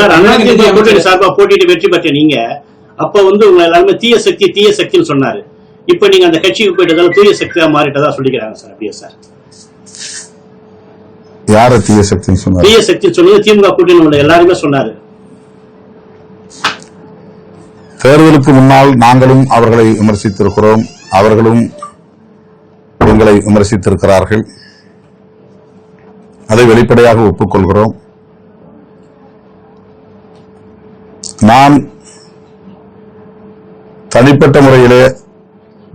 Sir AIADMK கூட்டணி சார்பா போட்டிட்டு வெற்றி பெற்ற நீங்க அப்ப உங்களை எல்லாருமே தீய சக்தின்னு சொன்னாரு. இப்ப நீங்க அந்த கட்சிக்கு போயிட்டதால தூய சக்தியா மாறிட்டதா சொல்லிக்கிறாங்க சார். அப்படியே சார் யார தீய சக்தின்னு சொன்னாரு? தீய சக்தி சொன்னது திமுக கூட்டணி எல்லாருமே சொன்னாரு. தேர்தலுக்கு முன்னால் நாங்களும் அவர்களை விமர்சித்திருக்கிறோம், அவர்களும் எங்களை விமர்சித்திருக்கிறார்கள். அதை வெளிப்படையாக ஒப்புக்கொள்கிறோம். நான் தனிப்பட்ட முறையிலே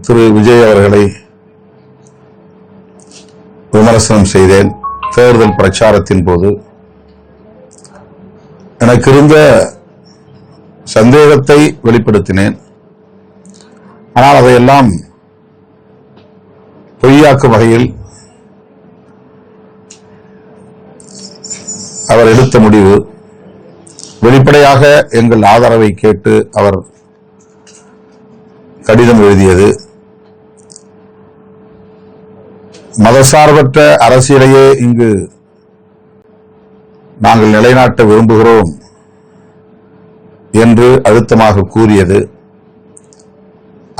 திரு விஜய் அவர்களை விமர்சனம் செய்தேன். தேர்தல் பிரச்சாரத்தின் போது எனக்கு இருந்த சந்தேகத்தை வெளிப்படுத்தினேன். ஆனால் அதையெல்லாம் பொய்யாக்கும் வகையில் அவர் எடுத்த முடிவு, வெளிப்படையாக எங்கள் ஆதரவை கேட்டு அவர் கடிதம் எழுதியது, மதசார்பற்ற அரசியலையே இங்கு நாங்கள் நிலைநாட்ட விரும்புகிறோம் என்று அழுத்தமாக கூறியது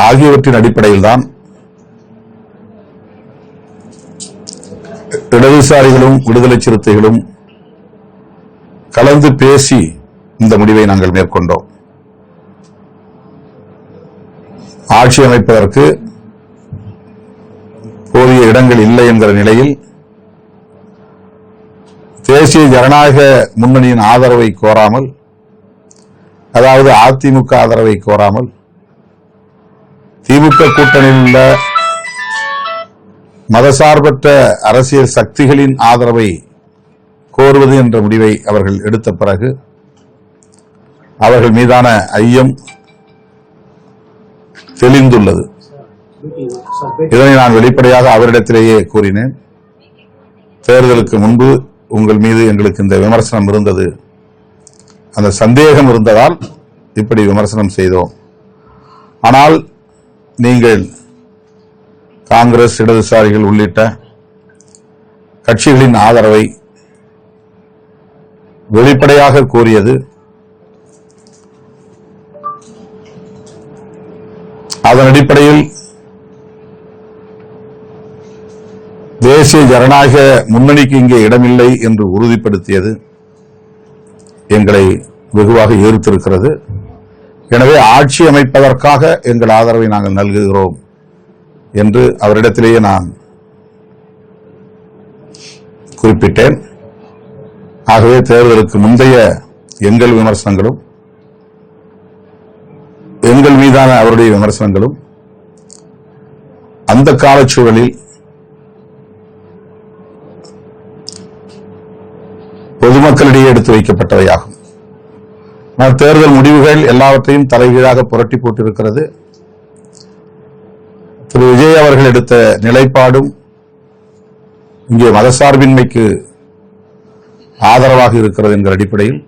ஆகியவற்றின் அடிப்படையில்தான் இடதுசாரிகளும் விடுதலை சிறுத்தைகளும் கலந்து பேசி இந்த முடிவை நாங்கள் மேற்கொண்டோம். ஆட்சி அமைப்பதற்கு போதிய இடங்கள் இல்லை என்கிற நிலையில் தேசிய ஜனநாயக முன்னணியின் ஆதரவை கோராமல், அதாவது அதிமுக ஆதரவை கோராமல், திமுக கூட்டணியில் உள்ள மதசார்பற்ற அரசியல் சக்திகளின் ஆதரவை கோருவது என்ற முடிவை அவர்கள் எடுத்த பிறகு அவர்கள் மீதான ஐயம் தெளிந்துள்ளது. இதனை நான் வெளிப்படையாக அவரிடத்திலேயே கூறினேன். தேர்தலுக்கு முன்பு உங்கள் மீது எங்களுக்கு இந்த விமர்சனம் இருந்தது, அந்த சந்தேகம் இருந்ததால் இப்படி விமர்சனம் செய்தோம். ஆனால் நீங்கள் காங்கிரஸ், இடதுசாரிகள் உள்ளிட்ட கட்சிகளின் ஆதரவை வெளிப்படையாக கோரியது, அதன் அடிப்படையில் தேசிய ஜனநாயக முன்னணிக்கு இங்கே இடமில்லை என்று உறுதிப்படுத்தியது எங்களை வெகுவாக ஈர்த்திருக்கிறது. எனவே ஆட்சி அமைப்பதற்காக எங்கள் ஆதரவை நாங்கள் நல்குகிறோம் என்று அவரிடத்திலேயே நான் குறிப்பிட்டேன். ஆகவே தேர்தலுக்கு முந்தைய எங்கள் விமர்சனங்களும் எங்கள் மீதான அவருடைய விமர்சனங்களும் அந்த காலச்சூழலில் பொதுமக்களிடையே எடுத்து வைக்கப்பட்டவையாகும். தேர்தல் முடிவுகள் எல்லாவற்றையும் தலைகீழாக புரட்டி போட்டிருக்கிறது. திரு விஜய் அவர்கள் எடுத்த நிலைப்பாடும் இங்கே மதசார்பின்மைக்கு ஆதரவாக இருக்கிறது என்கிற அடிப்படையில்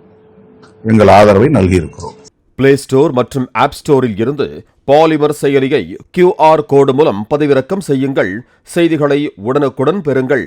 எங்கள் ஆதரவை நல்கியிருக்கிறோம். பிளே ஸ்டோர் மற்றும் ஆப் ஸ்டோரில் இருந்து பாலிமர் செயலியை QR கோடு மூலம் பதிவிறக்கம் செய்யுங்கள். செய்திகளை உடனுக்குடன் பெறுங்கள்.